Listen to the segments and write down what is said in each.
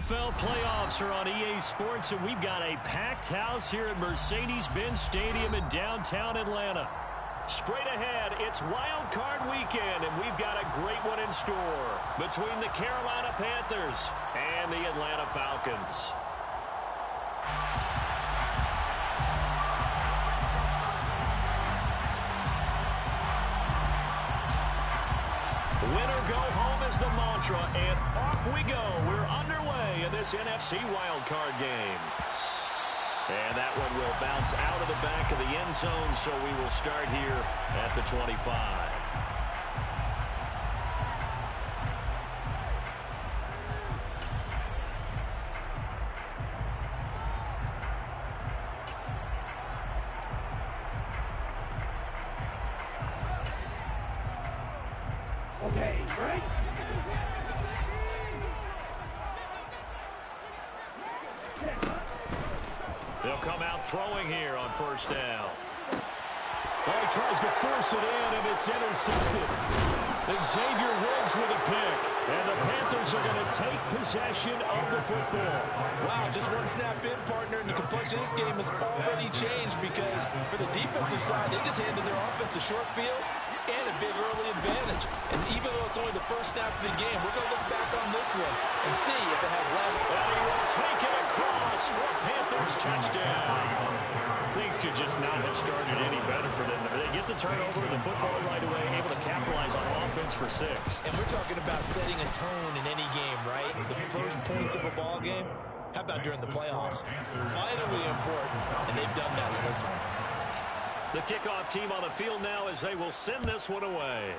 NFL playoffs are on EA Sports, and we've got a packed house here at Mercedes-Benz Stadium in downtown Atlanta. Straight ahead, it's wildcard weekend, and we've got a great one in store between the Carolina Panthers and the Atlanta Falcons. Winner go home is the mantra, and off we go. We're underway in this NFC wildcard game. And that one will bounce out of the back of the end zone, so we will start here at the 25. Okay, right? They'll come out throwing here on first down. Well, he tries to force it in, and it's intercepted. Xavier Woods with a pick. And the Panthers are going to take possession of the football. Wow, just one snap in, partner, and the complexion of this game has already changed because for the defensive side, they just handed their offense a short field and a big early advantage. And even though it's only the first snap of the game, we're going to look back on this one and see if it has left. And he will take it across for a Panthers touchdown. Things could just not have started any better for them. They get the turnover, the football right away, able to capitalize on offense for 6. And we're talking about setting a tone in any game, right? The first points of a ball game. How about during the playoffs? Vitally important, and they've done that in this one. The kickoff team on the field now as they will send this one away.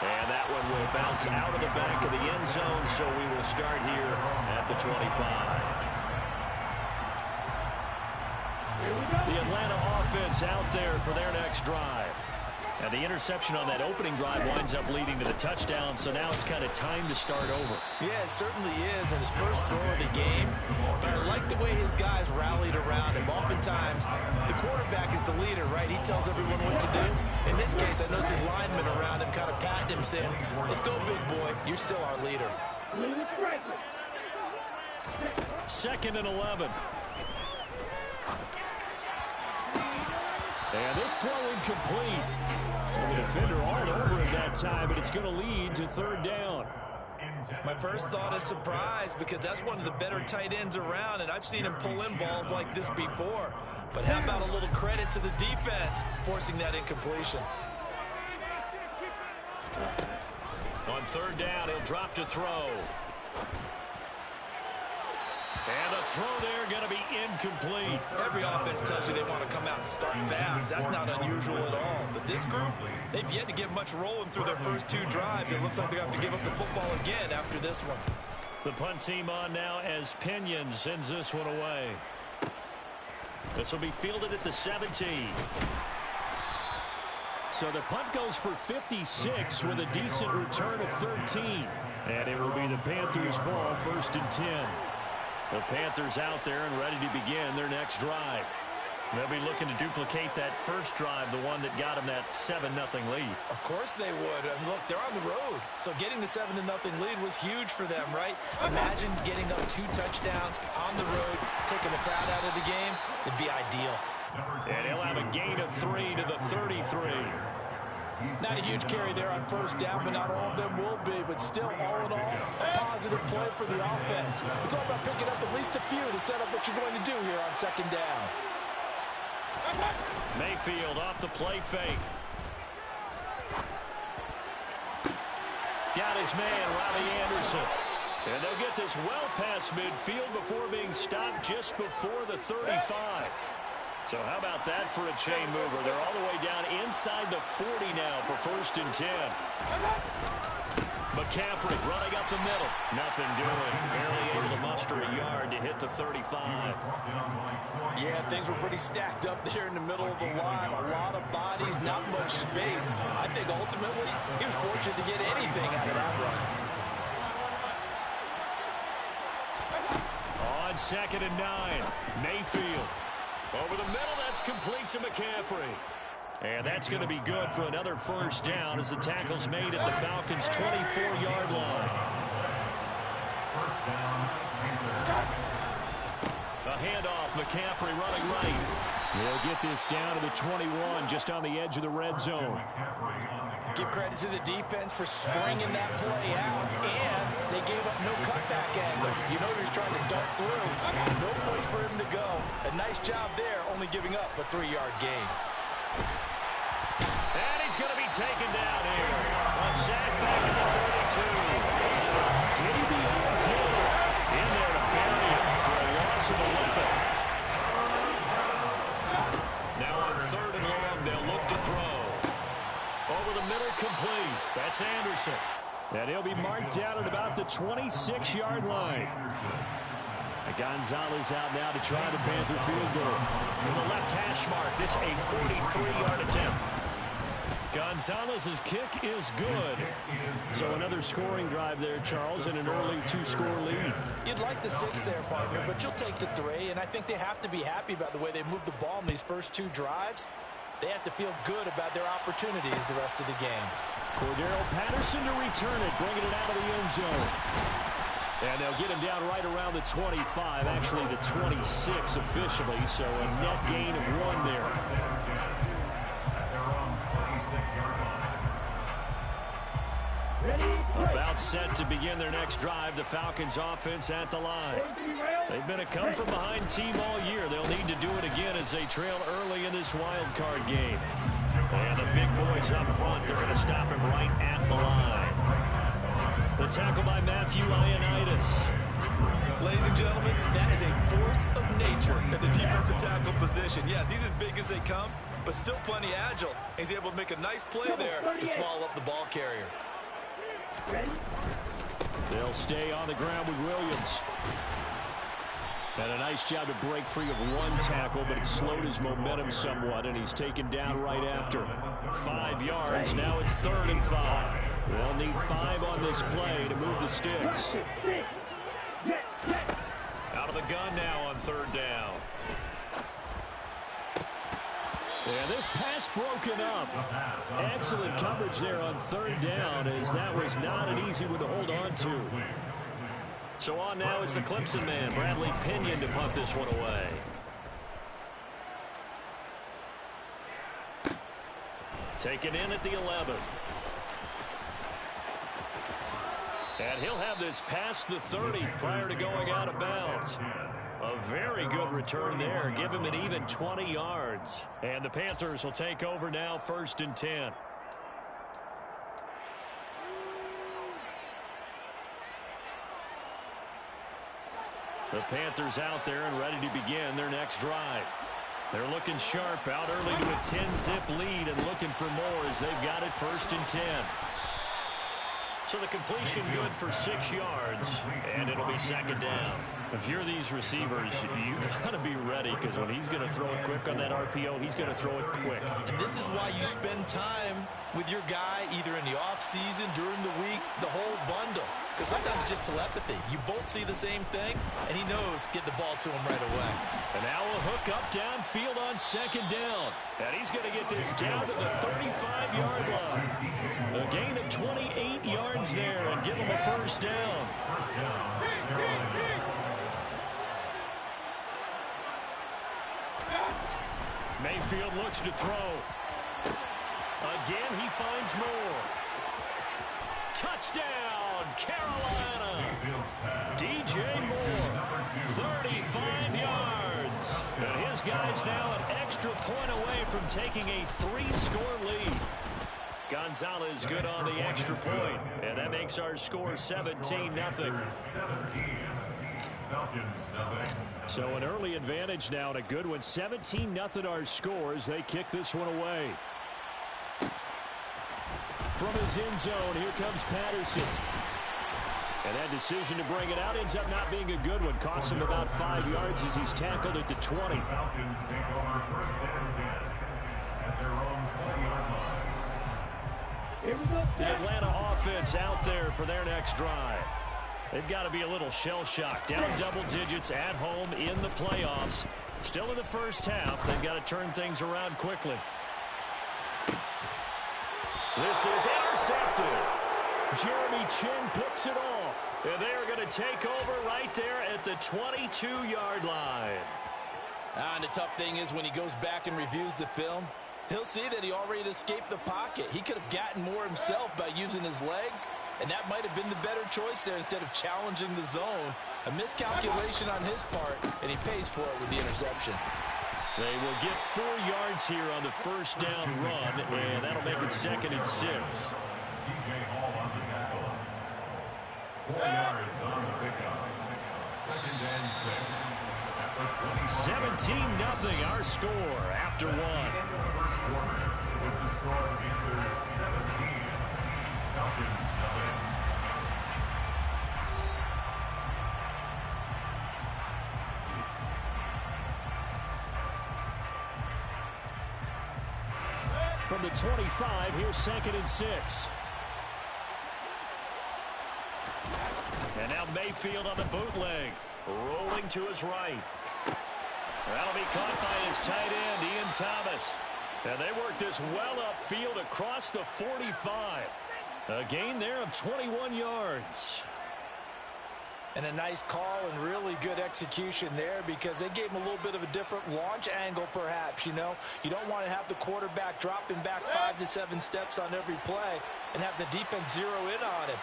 And that one will bounce out of the back of the end zone, so we will start here at the 25. The Atlanta offense out there for their next drive. And the interception on that opening drive winds up leading to the touchdown, so now it's kind of time to start over. Yeah, it certainly is, and his first throw of the game. But I like the way his guys rallied around him. Oftentimes, the quarterback is the leader, right? He tells everyone what to do. In this case, I noticed his linemen around him kind of patting him, saying, let's go, big boy. You're still our leader. 2nd and 11. And this throw incomplete. And the defender all over him that time, and it's going to lead to 3rd down. My first thought is surprise because that's one of the better tight ends around, and I've seen him pull in balls like this before. But how about a little credit to the defense forcing that incompletion? On 3rd down, he'll drop to throw. And the throw there going to be incomplete. Every offense tells you they want to come out and start fast. That's not unusual at all. But this group, they've yet to get much rolling through their first 2 drives. It looks like they have to give up the football again after this one. The punt team on now as Pinion sends this one away. This will be fielded at the 17. So the punt goes for 56 with a decent return of 13. And it will be the Panthers' ball, 1st and 10. The Panthers out there and ready to begin their next drive. They'll be looking to duplicate that first drive, the one that got them that 7-0 lead. Of course they would. Look, they're on the road. So getting the 7-0 lead was huge for them, right? Imagine getting up 2 touchdowns on the road, taking the crowd out of the game. It'd be ideal. And he'll have a gain of 3 to the 33. Not a huge carry there on first down, but not all of them will be. But still, all in all, a positive play for the offense. It's all about picking up at least a few to set up what you're going to do here on 2nd down. Mayfield off the play fake. Got his man, Robbie Anderson. And they'll get this well past midfield before being stopped just before the 35. So how about that for a chain mover? They're all the way down inside the 40 now for 1st and 10. McCaffrey running up the middle. Nothing doing. Barely able to muster a yard to hit the 35. Yeah, things were pretty stacked up there in the middle of the line. A lot of bodies, not much space. I think ultimately he was fortunate to get anything out of that run. On 2nd and 9, Mayfield. Over the middle, that's complete to McCaffrey. And that's going to be good for another first down as the tackle's made at the Falcons' 24-yard line. A handoff, McCaffrey running right. They'll get this down to the 21, just on the edge of the red zone. Give credit to the defense for stringing that play out, and they gave up no cutback angle. You know he was trying to dart through. No place for him to go. A nice job there, only giving up a 3-yard gain. And he's going to be taken down here. A sack back in the 32. Did he be Taylor in there to bury him for a loss of 11. Now on 3rd and long, they'll look to throw. Over the middle, complete. That's Anderson. And he'll be marked down at about the 26-yard line. Gonzalez out now to try the Panther field goal. From the left hash mark, this a 43-yard attempt. Gonzalez's kick is good. So another scoring drive there, Charles, and an early 2-score lead. You'd like the 6 there, partner, but you'll take the 3, and I think they have to be happy about the way they moved the ball in these first 2 drives. They have to feel good about their opportunities the rest of the game. Cordero Patterson to return it, bringing it out of the end zone. And they'll get him down right around the 25, actually the 26 officially, so a net gain of 1 there. About set to begin their next drive, the Falcons offense at the line. They've been a come-from-behind team all year. They'll need to do it again as they trail early in this wild card game. And the big boys up front, they're going to stop him right at the line. The tackle by Matthew Ioannidis. Ladies and gentlemen, that is a force of nature at the defensive tackle position. Yes, he's as big as they come, but still plenty agile. He's able to make a nice play there to swallow up the ball carrier. They'll stay on the ground with Williams. And a nice job to break free of 1 tackle, but it slowed his momentum somewhat, and he's taken down right after. 5 yards. Now it's 3rd and 5. They'll need 5 on this play to move the sticks. Out of the gun now on 3rd down. And this pass broken up. Excellent coverage there on 3rd down, as that was not an easy one to hold on to. So on now is the Clemson man, Bradley Pinion, to punt this one away. Taken in at the 11. And he'll have this past the 30 prior to going out of bounds. A very good return there. Give him an even 20 yards. And the Panthers will take over now, 1st and 10. The Panthers out there and ready to begin their next drive. They're looking sharp, out early to a 10-zip lead and looking for more as they've got it 1st and 10. So the completion good for 6 yards, and it'll be 2nd down. If you're these receivers, you got to be ready, because when he's going to throw it quick on that RPO, he's going to throw it quick. And this is why you spend time with your guy either in the offseason, during the week, the whole bundle. Because sometimes it's just telepathy. You both see the same thing, and he knows get the ball to him right away. And now a hook up downfield on 2nd down. And he's going to get this down to the 35-yard line. A gain of 28 yards there and give him a 1st down. Mayfield looks to throw. Again, he finds more. Touchdown, Carolina. DJ Moore, 35 yards. And his guy's now an extra point away from taking a 3-score lead. Gonzalez good on the extra point, and that makes our score 17-0. So an early advantage now, and a good one. 17-0 our scores. They kick this one away. From his end zone, here comes Patterson. And that decision to bring it out ends up not being a good one. Costs him about 5 yards as he's tackled at the 20. Falcons take over 1st and 10 at their own 20-yard line. Here we go. The Atlanta offense out there for their next drive. They've got to be a little shell-shocked. Down double digits at home in the playoffs. Still in the first half. They've got to turn things around quickly. This is intercepted. Jeremy Chin picks it off. And they are going to take over right there at the 22-yard line. And the tough thing is when he goes back and reviews the film, he'll see that he already escaped the pocket. He could have gotten more himself by using his legs, and that might have been the better choice there instead of challenging the zone. A miscalculation on his part, and he pays for it with the interception. They will get 4 yards here on the first down run, and that'll make it 2nd and 6. DJ Hall on the tackle. 4 yards on the pickup. 2nd and 6. 17-0 our score after 1. First quarter with the score Panthers 17. Falcons nothing. From the 25, here's 2nd and 6. And now Mayfield on the bootleg. Rolling to his right. That'll be caught by his tight end, Ian Thomas. And they work this well upfield across the 45. A gain there of 21 yards. And a nice call and really good execution there because they gave him a little bit of a different launch angle perhaps, you know. You don't want to have the quarterback dropping back 5 to 7 steps on every play and have the defense zero in on him.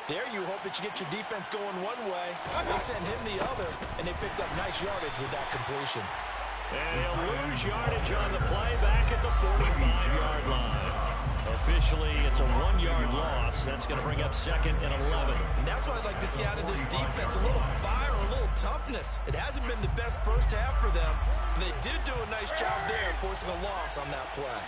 There you hope that you get your defense going one way. They sent him the other, and they picked up nice yardage with that completion. And he'll lose yardage on the play back at the 45-yard line. Officially, it's a 1-yard loss. That's going to bring up 2nd and 11. And that's what I'd like to see out of this defense. A little fire, a little toughness. It hasn't been the best first half for them. But they did do a nice job there forcing a loss on that play.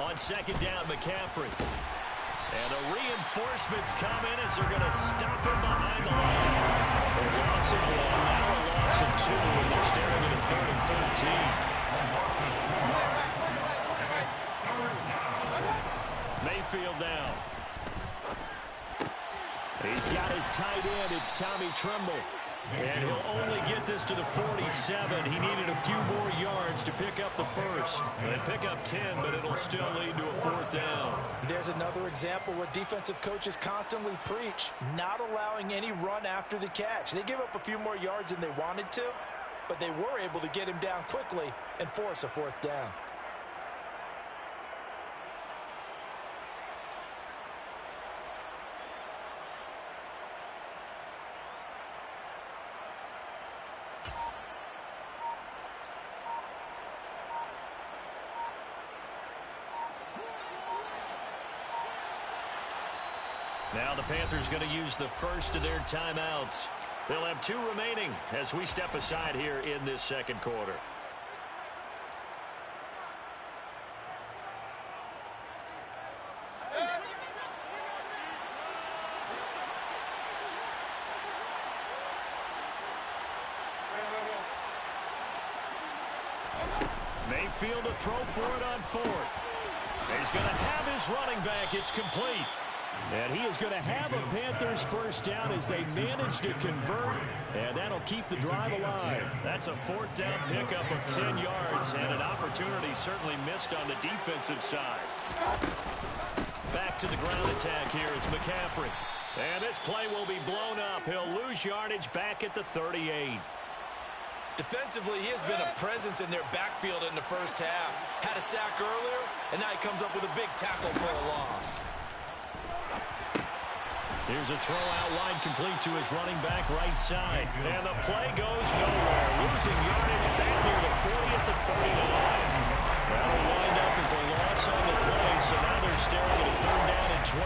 On 2nd down, McCaffrey. And the reinforcements come in as they're going to stop him behind the line. A loss of 1, now a loss of 2, and they're staring at a 3rd and 13. Mayfield down. He's got his tight end. It's Tommy Tremble. And he'll only get this to the 47. He needed a few more yards to pick up the first. They pick up 10, but it'll still lead to a 4th down. There's another example where defensive coaches constantly preach, not allowing any run after the catch. They gave up a few more yards than they wanted to, but they were able to get him down quickly and force a 4th down. Now the Panthers going to use the first of their timeouts. They'll have 2 remaining as we step aside here in this 2nd quarter. Mayfield to throw for it on 4th. He's going to have his running back. It's complete. And he is going to have a Panthers first down as they manage to convert, and that'll keep the drive alive. That's a 4th down pickup of 10 yards, and an opportunity certainly missed on the defensive side. Back to the ground attack here. It's McCaffrey. And this play will be blown up. He'll lose yardage back at the 38. Defensively, he has been a presence in their backfield in the first half. Had a sack earlier, and now he comes up with a big tackle for a loss. Here's a throw out wide complete to his running back right side. And the play goes nowhere. Losing yardage back near the 40 at the 39. That'll wind up as a loss on the play, so now they're staring at a 3rd down and 12.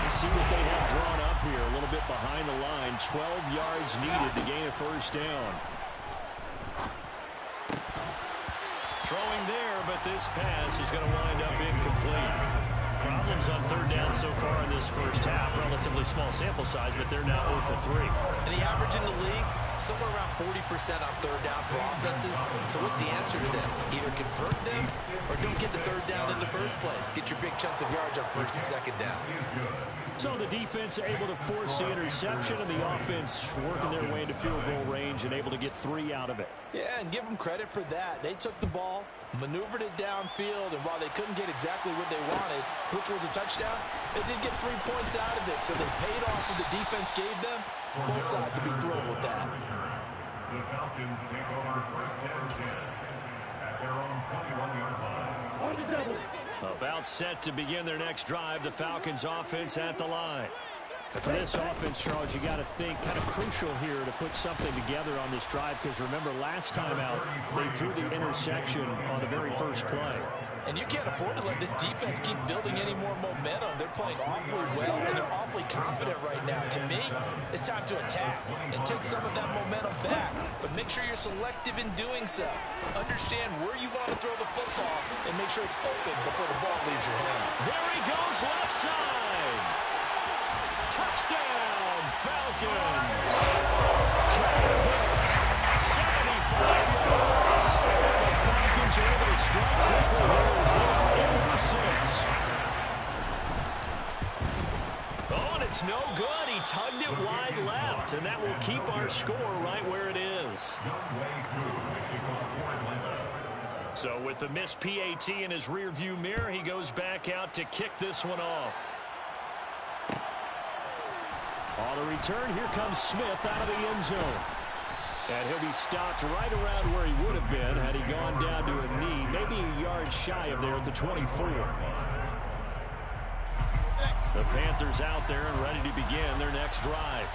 Let's see what they have drawn up here. A little bit behind the line. 12 yards needed to gain a first down. Throwing there, but this pass is going to wind up incomplete. Problems on 3rd down so far in this first half. Relatively small sample size, but they're now 0 for 3. And the average in the league, somewhere around 40% on third down for offenses. So what's the answer to this? Either convert them or don't get the third down in the first place. Get your big chunks of yards on first and second down. So the defense able to force the interception, and the offense working their way into field goal range and able to get 3 out of it. Yeah, and give them credit for that. They took the ball, maneuvered it downfield, and while they couldn't get exactly what they wanted, which was a touchdown, they did get 3 points out of it. So they paid off what the defense gave them. Both sides to be thrilled with that. The Falcons take over first and 10 at their own 21-yard line. About set to begin their next drive, the Falcons offense at the line. And for this offense, Charles, you got to think kind of crucial here to put something together on this drive, because remember last time out they threw the interception on the very first play. And you can't afford to let this defense keep building any more momentum. They're playing awfully well, and they're awfully confident right now. To me, it's time to attack and take some of that momentum back. But make sure you're selective in doing so. Understand where you want to throw the football and make sure it's open before the ball leaves your hand. There he goes, left side. Touchdown, Falcons. Kyle Pitts, 75 yards. The Falcons are able to strike quickly here as they are in for 6. Oh, and it's no good. He tugged it wide left, and that will keep our score right where it is. So with the missed PAT in his rearview mirror, he goes back out to kick this one off. On the return, here comes Smith out of the end zone. And he'll be stopped right around where he would have been had he gone down to a knee, maybe a yard shy of there at the 24. The Panthers out there and ready to begin their next drive.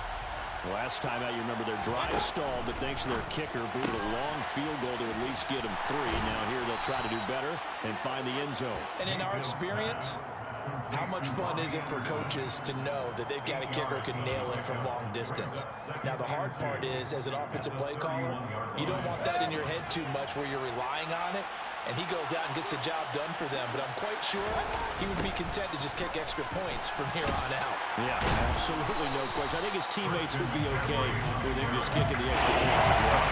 Last time out, you remember their drive stalled, but thanks to their kicker, booted a long field goal to at least get them 3. Now here they'll try to do better and find the end zone. And in our experience, how much fun is it for coaches to know that they've got a kicker who can nail it from long distance? Now, the hard part is, as an offensive play caller, you don't want that in your head too much where you're relying on it, and he goes out and gets the job done for them. But I'm quite sure he would be content to just kick extra points from here on out. Yeah, absolutely no question. I think his teammates would be okay with him just kicking the extra points as well.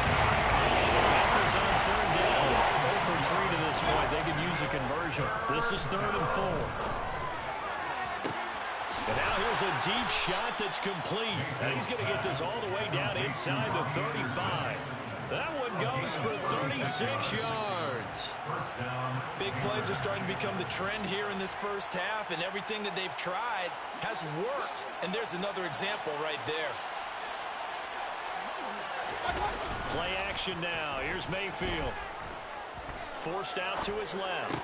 Panthers on third down. 0 for 3 to this point. They could use a conversion. This is 3rd and 4. And now here's a deep shot that's complete. And he's going to get this all the way down inside the 35. That one goes for 36 yards. Big plays are starting to become the trend here in this first half, and everything that they've tried has worked. And there's another example right there. Play action now. Here's Mayfield. Forced out to his left.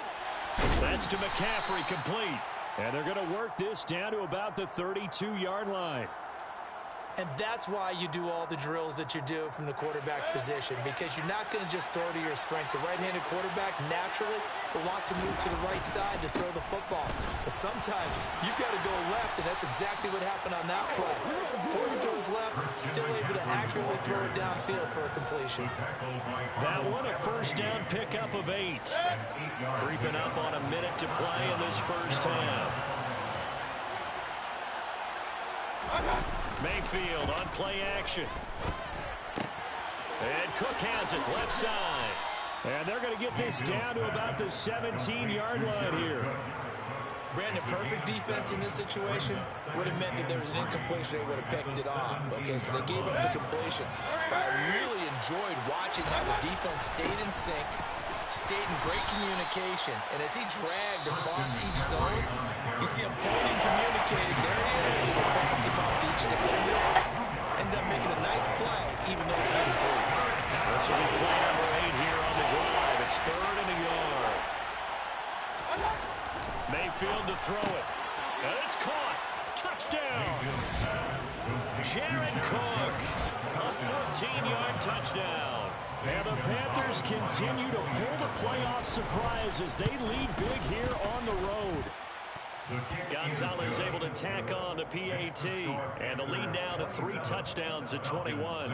That's to McCaffrey, complete. And they're going to work this down to about the 32-yard line. And that's why you do all the drills that you do from the quarterback position, because you're not going to just throw to your strength. The right-handed quarterback naturally will want to move to the right side to throw the football. But sometimes you've got to go left, and that's exactly what happened on that play. Forced to his left, still able to accurately throw it downfield for a completion. That one a first down pickup of 8. Creeping up on a minute to play in this first half. Mayfield on play action. And Cook has it left side. And they're going to get this down to about the 17-yard line here. Brandon, perfect defense in this situation would have meant that there was an incompletion. They would have picked it off. Okay, so they gave up the completion. But I really enjoyed watching how the defense stayed in sync, stayed in great communication, and as he dragged across each zone, you see him pointing, communicating. There he is, and he passed him off to each defender. Ended up making a nice play, even though it was complete. This will be play number 8 here on the drive. It's 3rd and a yard. Mayfield to throw it. And it's caught. Touchdown. Jared Cook. A 14-yard touchdown. And the Panthers continue to pull the playoff surprise as they lead big here on the road. Gonzalez able to tack on the PAT. And the lead now to 3 touchdowns at 21.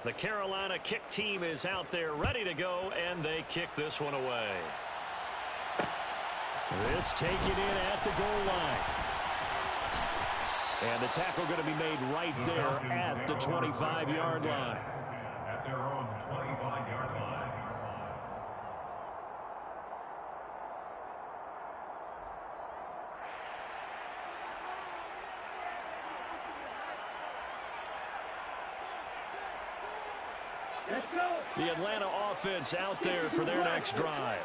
The Carolina kick team is out there ready to go, and they kick this one away. This taken in at the goal line. And the tackle going to be made right there at the 25-yard line. At their own 25-yard line. The Atlanta offense out there for their next drive.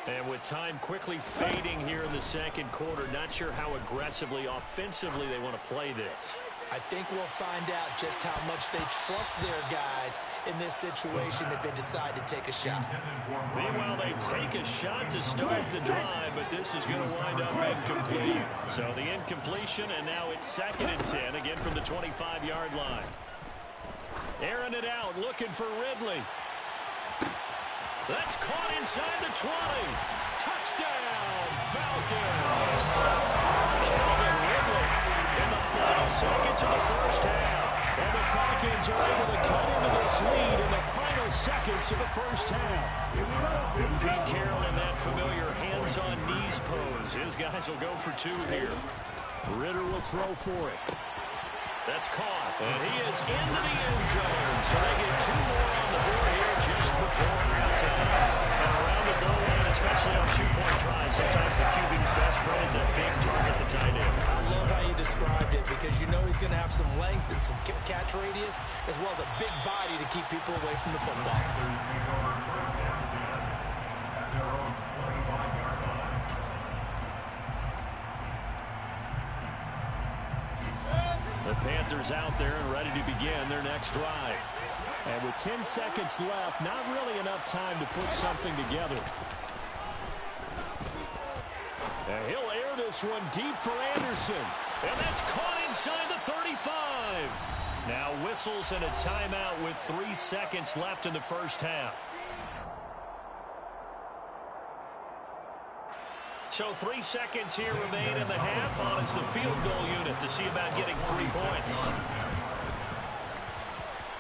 And with time quickly fading here in the second quarter, not sure how aggressively, offensively they want to play this. I think we'll find out just how much they trust their guys in this situation if they decide to take a shot. Meanwhile, they take a shot to start the drive, but this is going to wind up incomplete. So the incompletion, and now it's 2nd and 10, again from the 25-yard line. Airing it out, looking for Ridley. That's caught inside the 20. Touchdown, Falcons. Calvin Ridley in the final seconds of the first half. And the Falcons are able to cut into this lead in the final seconds of the first half. Pete Carroll in that familiar hands-on knees pose. His guys will go for 2 here. Ritter will throw for it. That's caught, and he is into the end zone. So they get 2 more on the board here just before halftime. And around the goal line, especially on 2-point tries, sometimes the QB's best friend is that big target, the tight end. I love how you described it because you know he's going to have some length and some catch radius as well as a big body to keep people away from the football. Panthers take over first down 10 at their own 25-yard line. The Panthers out there and ready to begin their next drive. And with 10 seconds left, not really enough time to put something together. And he'll air this one deep for Anderson. And that's caught inside the 35. Now whistles and a timeout with 3 seconds left in the first half. So 3 seconds here remain in the half. On is the field goal unit to see about getting 3 points.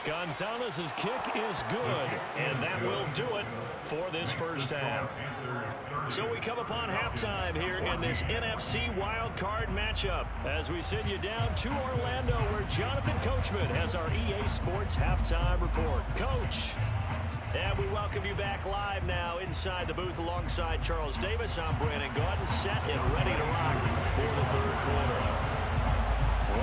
Gonzalez's kick is good, and that will do it for this first half. So we come upon halftime here in this NFC wildcard matchup as we send you down to Orlando where Jonathan Coachman has our EA Sports halftime report. Coach. And we welcome you back live now inside the booth alongside Charles Davis. I'm Brandon Gaudin, set and ready to rock for the third quarter.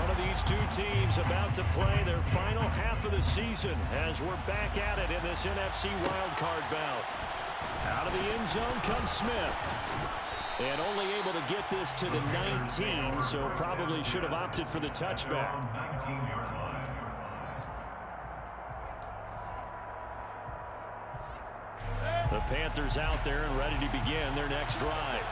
One of these 2 teams about to play their final half of the season as we're back at it in this NFC wildcard bout. Out of the end zone comes Smith. And only able to get this to the 19, so probably should have opted for the touchback. 19-yard line. The Panthers out there and ready to begin their next drive.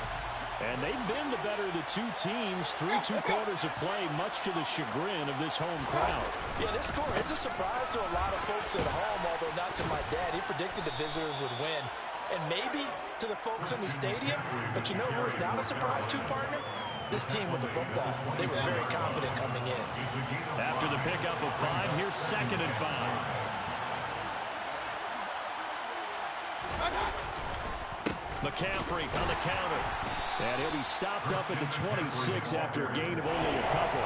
And they've been the better of the 2 teams through 2 quarters of play, much to the chagrin of this home crowd. Yeah, this score is a surprise to a lot of folks at home, although not to my dad. He predicted the visitors would win. And maybe to the folks in the stadium, but you know who is not a surprise to, partner? This team with the football. They were very confident coming in. After the pickup of 5, here's 2nd and 5. McCaffrey on the counter. And he'll be stopped up at the 26 after a gain of only a couple.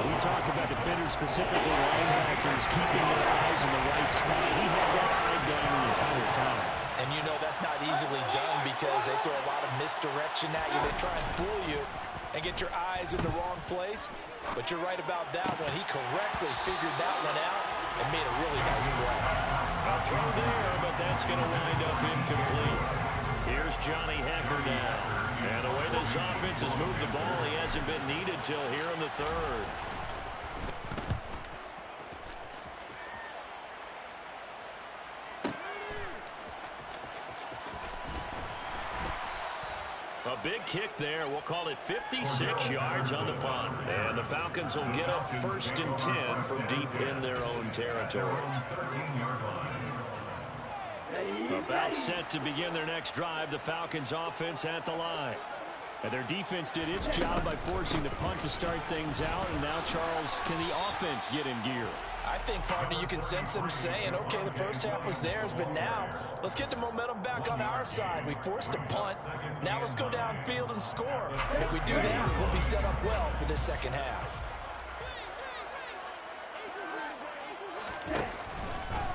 When we talk about defenders, specifically linebackers, keeping their eyes in the right spot, he had that eye down the entire time. And you know that's not easily done because they throw a lot of misdirection at you. They try and fool you and get your eyes in the wrong place. But you're right about that one. He correctly figured that one out and made a really nice play. A throw there, but that's going to wind up incomplete. Here's Johnny Hecker now. And the way this offense has moved the ball, he hasn't been needed till here in the third. A big kick there. We'll call it 56 yards on the punt. And the Falcons will get up 1st and 10 from deep in their own territory. About set to begin their next drive. The Falcons offense at the line. And their defense did its job by forcing the punt to start things out. And now, Charles, can the offense get in gear? I think, partner, you can sense them saying, okay, the first half was theirs, but now let's get the momentum back on our side. We forced a punt. Now let's go downfield and score. If we do that, we'll be set up well for this second half.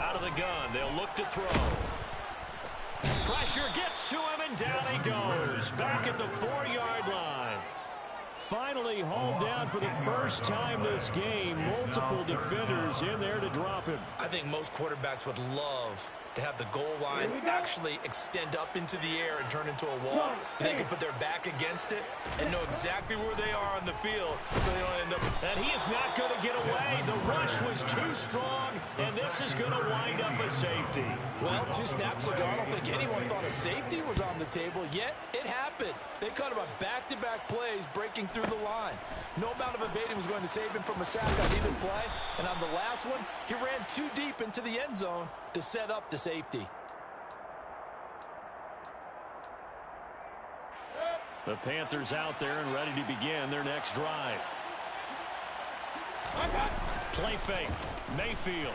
Out of the gun, they'll look to throw. Pressure gets to him, and down he goes. Back at the 4-yard line. Finally hauled down for the first time this game. Multiple defenders in there to drop him. I think most quarterbacks would love to have the goal line actually extend up into the air and turn into a wall. They can put their back against it and know exactly where they are on the field so they don't end up. And he is not going to get away. The rush was too strong, and this is going to wind up a safety. Well, 2 snaps ago, I don't think anyone thought a safety was on the table, yet it happened. They caught him on back-to-back plays breaking through the line. No amount of evading was going to save him from a sack on either play, and on the last one, he ran too deep into the end zone to set up the safety. The Panthers out there and ready to begin their next drive. Play fake. Mayfield.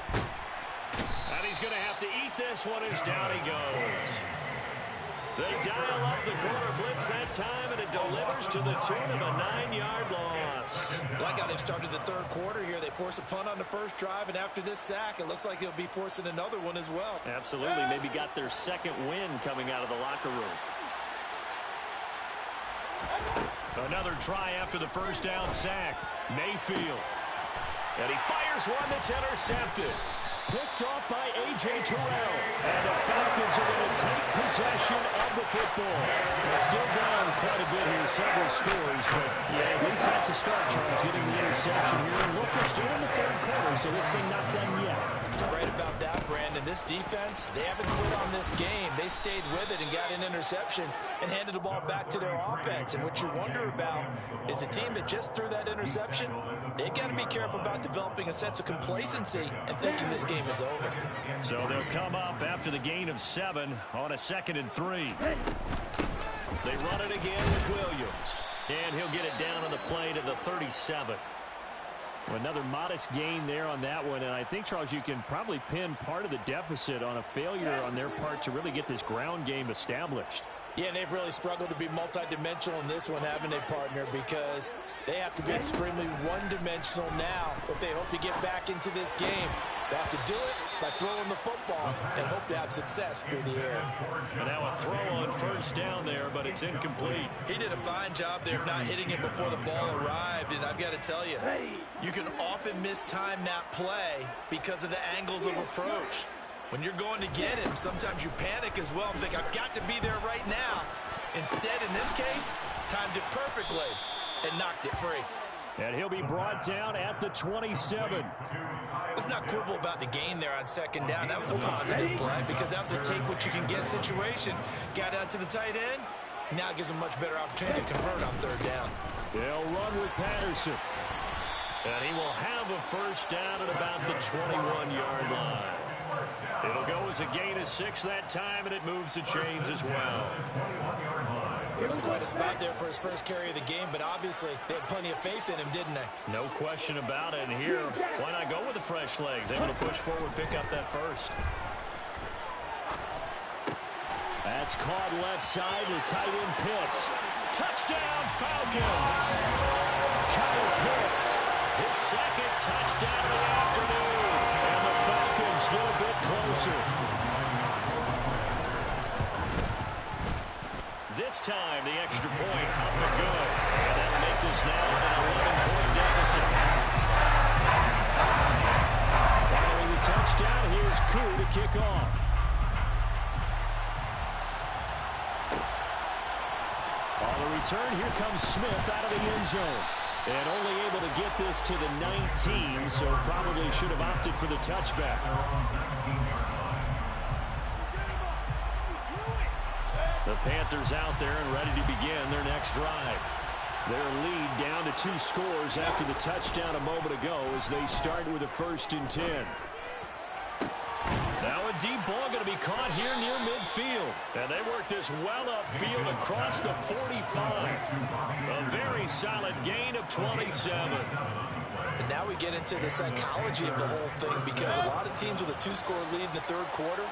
And he's going to have to eat this one as down he goes. They dial up the corner blitz that time, and it delivers to the tune of a 9-yard loss. Like how they've started the third quarter here. They force a punt on the first drive, and after this sack, it looks like they'll be forcing another one as well. Absolutely. Maybe got their second win coming out of the locker room. Another try after the first down sack. Mayfield. And he fires one that's intercepted. Picked off by A.J. Terrell. And the Falcons are going to take possession of the football. They're still down quite a bit here, several scores, but yeah, at least that's a start, Charles, getting the interception here. And look, we're still in the third quarter, so this thing not done yet. You're right about that, Brandon. This defense, they haven't quit on this game. They stayed with it and got an interception and handed the ball back to their offense. And what you wonder about is a team that just threw that interception, they got to be careful about developing a sense of complacency and thinking this game is over. So they'll come up after the gain of 7 on a 2nd and 3. They run it again with Williams. And he'll get it down on the play to the 37. Another modest gain there on that one. And I think, Charles, you can probably pin part of the deficit on a failure on their part to really get this ground game established. Yeah, and they've really struggled to be multidimensional in this one, haven't they, partner? Because they have to be extremely one-dimensional now if they hope to get back into this game. They have to do it by throwing the football and hope to have success through the air. And now a throw on first down there, but it's incomplete. He did a fine job there of not hitting it before the ball arrived, and I've got to tell you, you can often mistime that play because of the angles of approach. When you're going to get him, sometimes you panic as well and think, I've got to be there right now. Instead, in this case, timed it perfectly and knocked it free. And he'll be brought down at the 27. Let's not quibble about the gain there on 2nd down. That was a positive play because that was a take-what-you-can-get situation. Got out to the tight end. Now it gives him a much better opportunity to convert on 3rd down. They'll run with Patterson. And he will have a first down at about the 21-yard line. It'll go as a gain of 6 that time, and it moves the chains as well. It was quite a spot there for his first carry of the game, but obviously they had plenty of faith in him, didn't they? No question about it. And here, why not go with the fresh legs? Able to push forward, pick up that first. That's caught left side to tight end Pitts. Touchdown, Falcons! Kyle Pitts, his 2nd touchdown of the afternoon. And the Falcons get a bit closer. This time, the extra point up and good. And that'll make this now an 11-point deficit. Following the touchdown, here's Koo to kick off. On the return, here comes Smith out of the end zone. And only able to get this to the 19, so probably should have opted for the touchback. The Panthers out there and ready to begin their next drive. Their lead down to 2 scores after the touchdown a moment ago as they start with a 1st and 10. Now a deep ball going to be caught here near midfield. And they work this well upfield across the 45. A very solid gain of 27. And now we get into the psychology of the whole thing, because a lot of teams with a 2-score lead in the third quarter,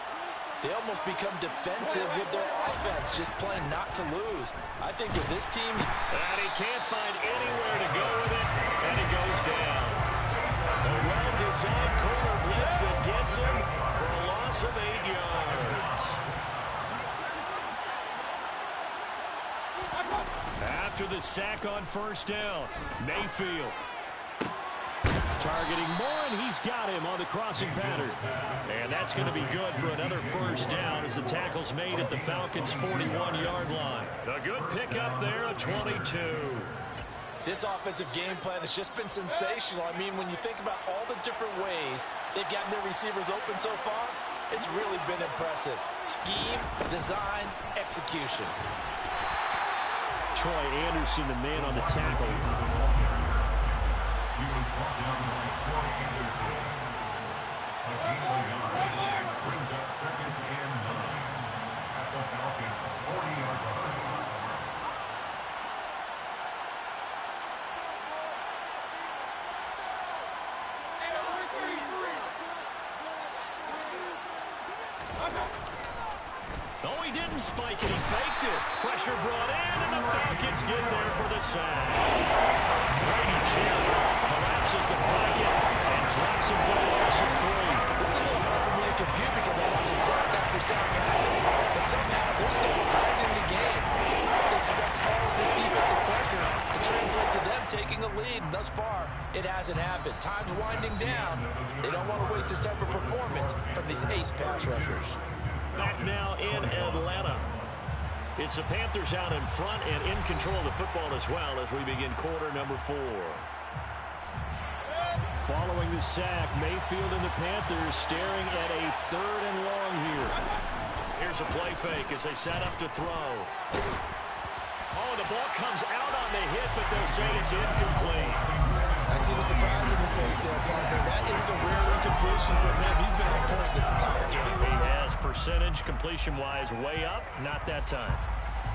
they almost become defensive with their offense, just playing not to lose. I think with this team... And he can't find anywhere to go with it, and he goes down. A well-designed corner blitz that gets him for a loss of 8 yards. After the sack on first down, Mayfield targeting more, and he's got him on the crossing pattern. And that's going to be good for another first down as the tackle's made at the Falcons' 41-yard line. A good pickup there, a 22. This offensive game plan has just been sensational. I mean, when you think about all the different ways they've gotten their receivers open so far, it's really been impressive. Scheme, design, execution. Troy Anderson, the man on the tackle. He was brought down by Troy Anderson. A gain of yards brings up 2nd and 9 at the Falcons' 40-yard line. No, he didn't spike it. He faked it. Pressure brought in, and the Falcons get there for the sack. Brady Chin collapses the pocket and drops him for a loss of 3. This is a little hard for me to compute because I'm watching sack after sack happen, but somehow they're still behind in the game. I would expect all of this defensive pressure to translate to them taking a lead, and thus far, it hasn't happened. Time's winding down. They don't want to waste this type of performance from these ace pass rushers. Back now in Atlanta. It's the Panthers out in front and in control of the football as well as we begin quarter number 4. Following the sack, Mayfield and the Panthers staring at a 3rd and long here. Here's a play fake as they set up to throw. Oh, the ball comes out on the hit, but they'll say it's incomplete. I see the surprise in the face there, partner. That is a rare incompletion from him. He's been on point this entire game. He has percentage completion-wise way up, not that time.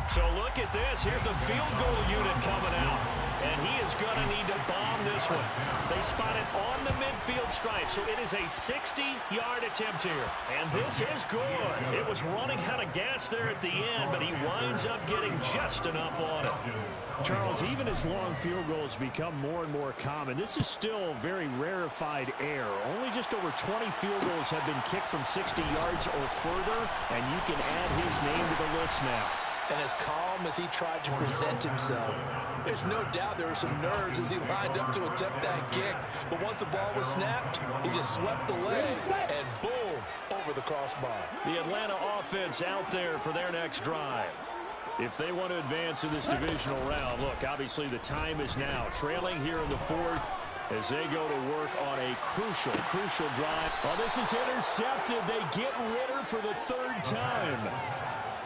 So look at this. Here's the field goal unit coming out. And he is going to need to bomb this one. They spot it on the midfield stripe, so it is a 60-yard attempt here. And this is good. It was running out of gas there at the end, but he winds up getting just enough on it. Charles, even as long field goals become more and more common, this is still very rarefied air. Only just over 20 field goals have been kicked from 60 yards or further, and you can add his name to the list now. And as calm as he tried to present himself, there's no doubt there were some nerves as he lined up to attempt that kick. But once the ball was snapped, he just swept the leg and boom, over the crossbar. The Atlanta offense out there for their next drive. If they want to advance in this divisional round, look, obviously the time is now. Trailing here in the 4th as they go to work on a crucial drive. Oh, this is intercepted. They get Ritter for the 3rd time.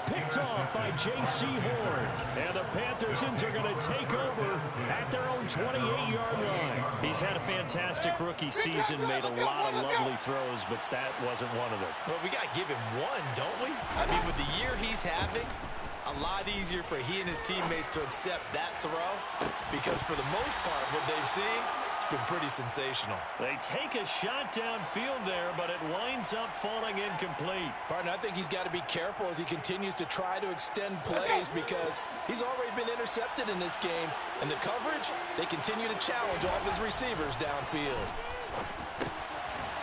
Picked off by J.C. Horn. And the Panthers are going to take over at their own 28-yard line. He's had a fantastic rookie season, made a lot of lovely throws, but that wasn't one of them. Well, we got to give him one, don't we? I mean, with the year he's having, a lot easier for he and his teammates to accept that throw because for the most part, what they've seen, it's been pretty sensational. They take a shot downfield there, but it winds up falling incomplete. Partner, I think he's got to be careful as he continues to try to extend plays because he's already been intercepted in this game. And the coverage, they continue to challenge all of his receivers downfield.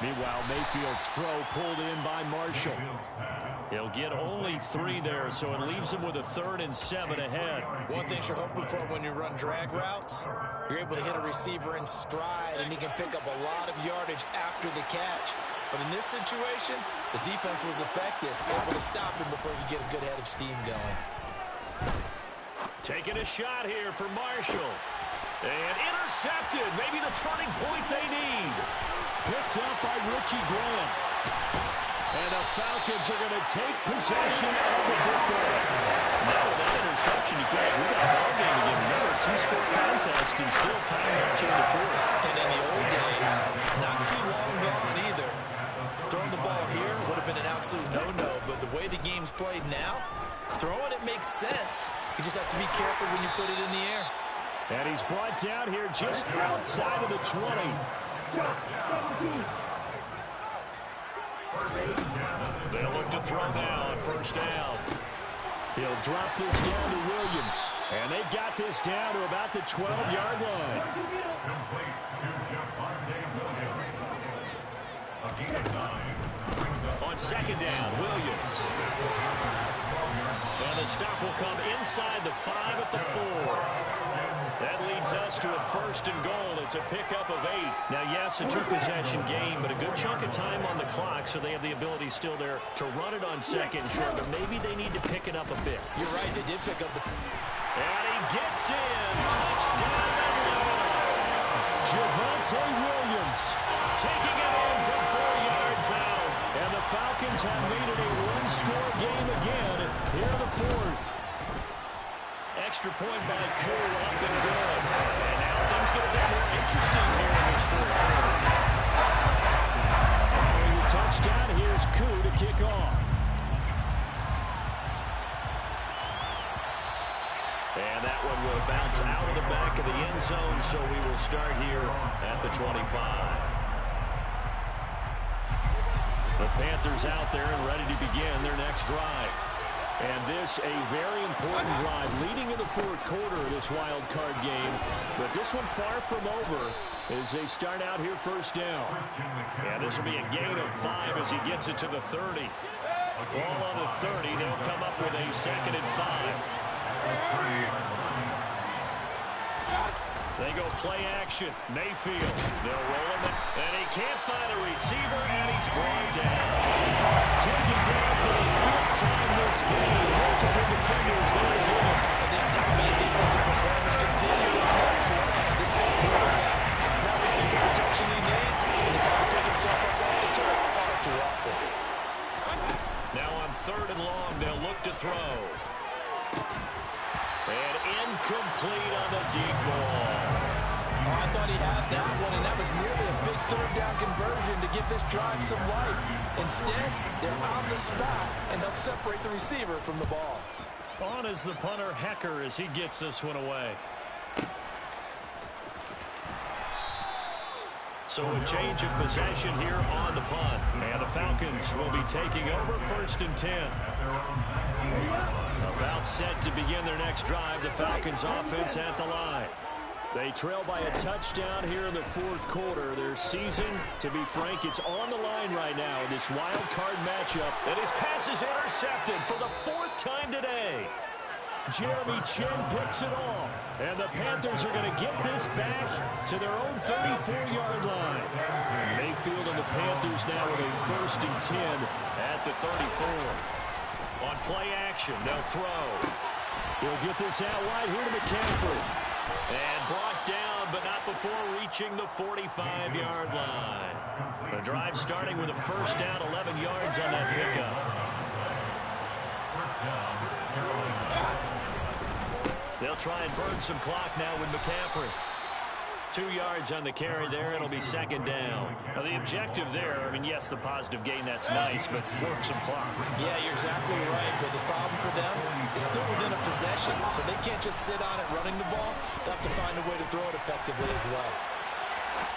Meanwhile, Mayfield's throw pulled in by Marshall. He'll get only 3 there, so it leaves him with a 3rd and 7 ahead. One thing you're hoping for when you run drag routes, you're able to hit a receiver in stride, and he can pick up a lot of yardage after the catch. But in this situation, the defense was effective, able to stop him before he could get a good head of steam going. Taking a shot here for Marshall. And intercepted. Maybe the turning point they need. Picked up by Richie Grant. And the Falcons are going to take possession of the football. Now with that interception, you feel like we got a ball game again. Remember, 2-score contest and still time left here in the 4th. And in the old days, not too long gone either. Throwing the ball here would have been an absolute no-no. But the way the game's played now, throwing it makes sense. You just have to be careful when you put it in the air. And he's brought down here just outside of the 20. They'll look to throw now on first down. He'll drop this down to Williams. And they've got this down to about the 12-yard line. Complete to Javonte Williams. A gain of 9. On second down, Williams. And the stop will come inside the 5 at the 4. That leads us to a first and goal. It's a pickup of 8. Now, yes, a two-possession game, but a good chunk of time on the clock, so they have the ability still there to run it on second, sure, but maybe they need to pick it up a bit. You're right, they did pick up the... And he gets in. Touchdown, Atlanta. Javonte Williams taking it in from 4 yards out. And the Falcons have made it a one-score game again here in the 4th. Extra point by Koo, up and good. And now things get a bit more interesting here in this 4th quarter. Following the touchdown, here's Koo to kick off. And that one will bounce out of the back of the end zone, so we will start here at the 25. The Panthers out there and ready to begin their next drive. And this a very important drive leading in the 4th quarter of this wild card game. But this one far from over as they start out here first down. And this will be a gain of 5 as he gets it to the 30. Ball on the 30. They'll come up with a 2nd and 5. They go play action. Mayfield. They'll roll him. And he can't find a receiver, and he's brought down. Taken down for the 5th time this game. Multiple defenders there to get him. And this dominant defensive performance continued on that play. This ball quarterback is not receiving the protection he needs, and he's had to pick himself up off the turf far too often. Now on 3rd and long, they'll look to throw. And incomplete on the deep ball. Oh, I thought he had that one, and that was nearly a big 3rd down conversion to give this drive some life. Instead, they're on the spot and help separate the receiver from the ball. On is the punter, Hecker, as he gets this one away. So a change of possession here on the punt. And the Falcons will be taking over 1st and 10. About set to begin their next drive. The Falcons offense at the line. They trail by a touchdown here in the 4th quarter. Their season, to be frank, it's on the line right now in this wild card matchup. And his pass is intercepted for the 4th time today. Jeremy Chin picks it off. And the Panthers are going to get this back to their own 34-yard line. Mayfield and the Panthers now with a 1st and 10 at the 34. On play action, they'll throw. He'll get this out wide here to McCaffrey. And brought down, but not before reaching the 45-yard line. The drive starting with a 1st down, 11 yards on that pickup. They'll try and burn some clock now with McCaffrey. 2 yards on the carry there. It'll be 2nd down. Now, the objective there, I mean, yes, the positive gain, that's nice, but work some clock. Yeah, you're exactly right. But the problem for them is still within a possession, so they can't just sit on it running the ball. They'll have to find a way to throw it effectively as well.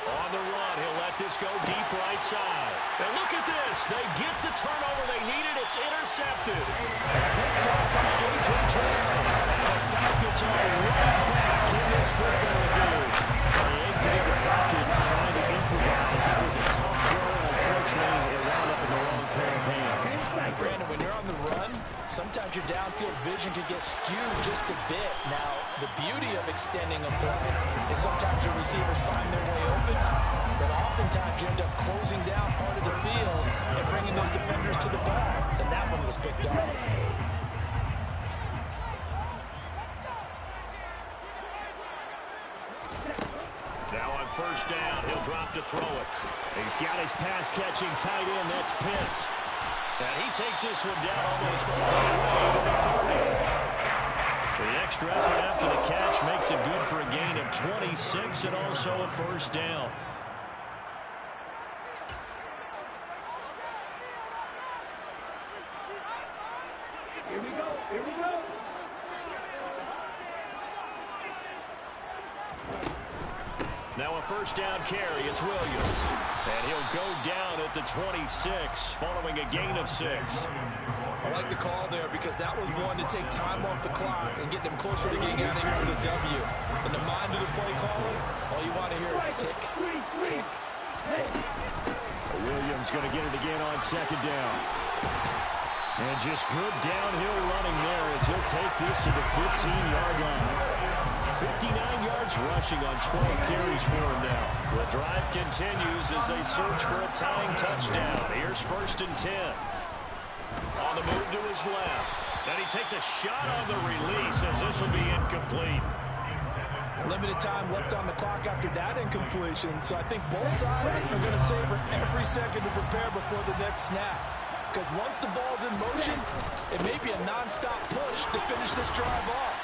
On the run, he'll let this go deep right side. And look at this. They get the turnover they needed. It's intercepted. Picked up by A.J. Turner. And the Falcons are right back in this football game. They exited the pocket trying to improvise. It was a tough throw. Unfortunately, it wound up in the wrong pair of hands. Brandon, when you're on the run, sometimes your downfield vision can get skewed just a bit. Now, the beauty of extending a play is sometimes your receivers find their way open, but oftentimes you end up closing down part of the field and bringing those defenders to the ball, and that one was picked off. Now on 1st down, he'll drop to throw it. He's got his pass-catching tight end. That's Pitts. And he takes this one down almost all the way to the 30. The extra effort after the catch makes it good for a gain of 26 and also a 1st down. Here we go. a first down carry. It's Williams. And he'll go down at the 26 following a gain of 6. I like the call there because that was one to take time off the clock and get them closer to getting out of here with a W. In the mind of the play caller, all you want to hear is tick, tick, tick. Williams going to get it again on second down. And just good downhill running there as he'll take this to the 15-yard line. 59 yards rushing on 12 carries for him now. The drive continues as they search for a tying touchdown. Here's 1st and 10. On the move to his left. And he takes a shot on the release as this will be incomplete. Limited time left on the clock after that incompletion, so I think both sides are going to savor every second to prepare before the next snap. Because once the ball's in motion, it may be a non-stop push to finish this drive off.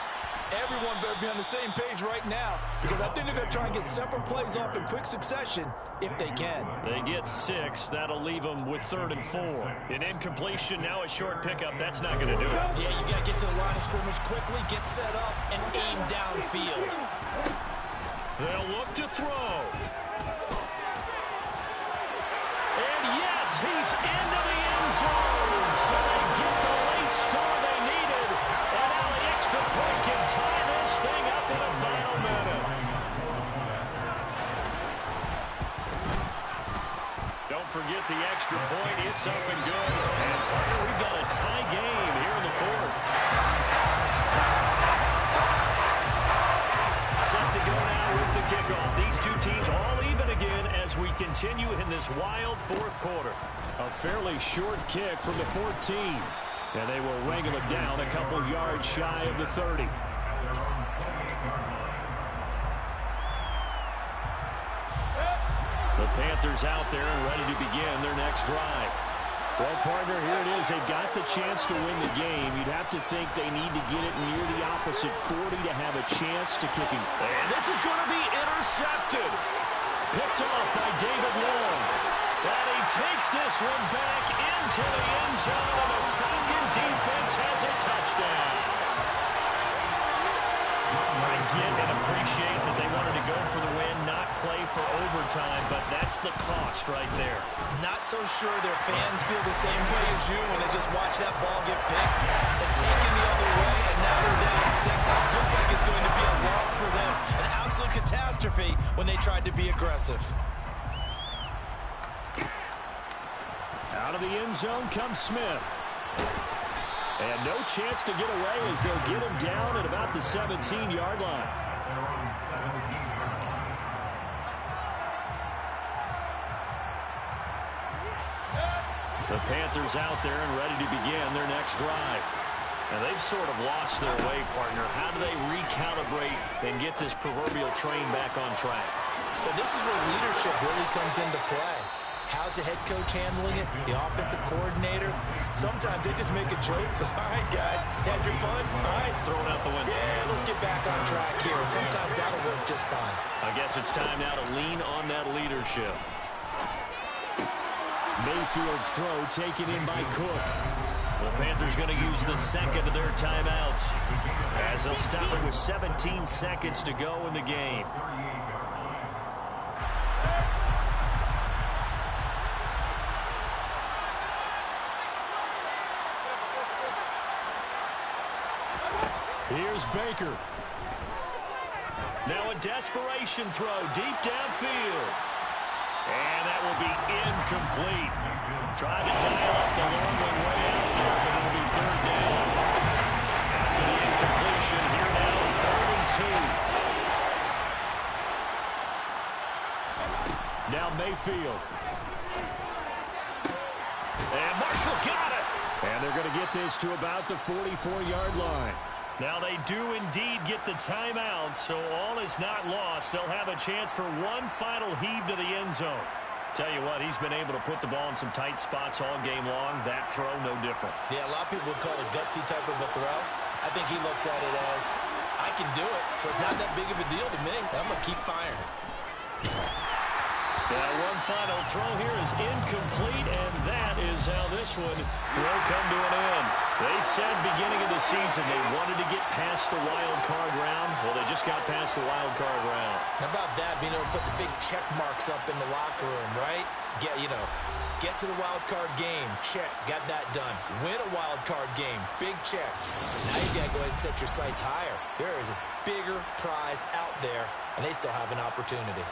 Everyone better be on the same page right now, because I think they're going to try and get several plays off in quick succession if they can. They get 6. That'll leave them with 3rd and 4. An incompletion, now a short pickup. That's not going to do it. Yeah, you got to get to the line of scrimmage quickly, get set up, and aim downfield. They'll look to throw. And yes, he's into the end zone. So they get the late score they needed. And now the extra point can tie this thing up in the final minute. Don't forget the extra point. It's up and good. And partner, we've got a tie game here in the 4th. Set to go now with the kickoff. These two teams all even again as we continue in this wild 4th quarter. A fairly short kick from the 14. And they will wrangle it down a couple yards shy of the 30. The Panthers out there and ready to begin their next drive. Well, partner, here it is. They've got the chance to win the game. You'd have to think they need to get it near the opposite 40 to have a chance to kick it. And this is going to be intercepted. Picked off by David Long. And he takes this one back into the end zone, and the Falcon defense has a touchdown. I get and appreciate that they wanted to go for the win, not play for overtime, but that's the cost right there. Not so sure their fans feel the same way as you when they just watch that ball get picked and taken the other way, and now they're down 6. Looks like it's going to be a loss for them. An absolute catastrophe when they tried to be aggressive. Out of the end zone comes Smith. And no chance to get away as they'll get him down at about the 17-yard line. The Panthers out there and ready to begin their next drive. And they've sort of lost their way, partner. How do they recalibrate and get this proverbial train back on track? Well, this is where leadership really comes into play. How's the head coach handling it? The offensive coordinator? Sometimes they just make a joke. All right, guys, had your fun? All right. Throw it out the window. Yeah, let's get back on track here. And sometimes that'll work just fine. I guess it's time now to lean on that leadership. Mayfield's throw taken in by Cook. The Panthers going to use the second of their timeouts as they'll stop it with 17 seconds to go in the game. Here's Baker. Now a desperation throw deep downfield. And that will be incomplete. Trying to dial up the long one way out there, but it'll be 3rd down. After the incompletion, here now 3rd and 2. Now Mayfield. And Marshall's got it. And they're going to get this to about the 44-yard line. Now they do indeed get the timeout, so all is not lost. They'll have a chance for one final heave to the end zone. Tell you what, he's been able to put the ball in some tight spots all game long. That throw, no different. Yeah, a lot of people would call it a gutsy type of a throw. I think he looks at it as, I can do it, so it's not that big of a deal to me. I'm going to keep firing. One final throw here is incomplete, and that is how this one will come to an end. They said beginning of the season they wanted to get past the wild card round. Well, they just got past the wild card round. How about that, being able to put the big check marks up in the locker room, right? Get to the wild card game, check, got that done. Win a wild card game, big check. Now you got to go ahead and set your sights higher. There is a bigger prize out there, and they still have an opportunity.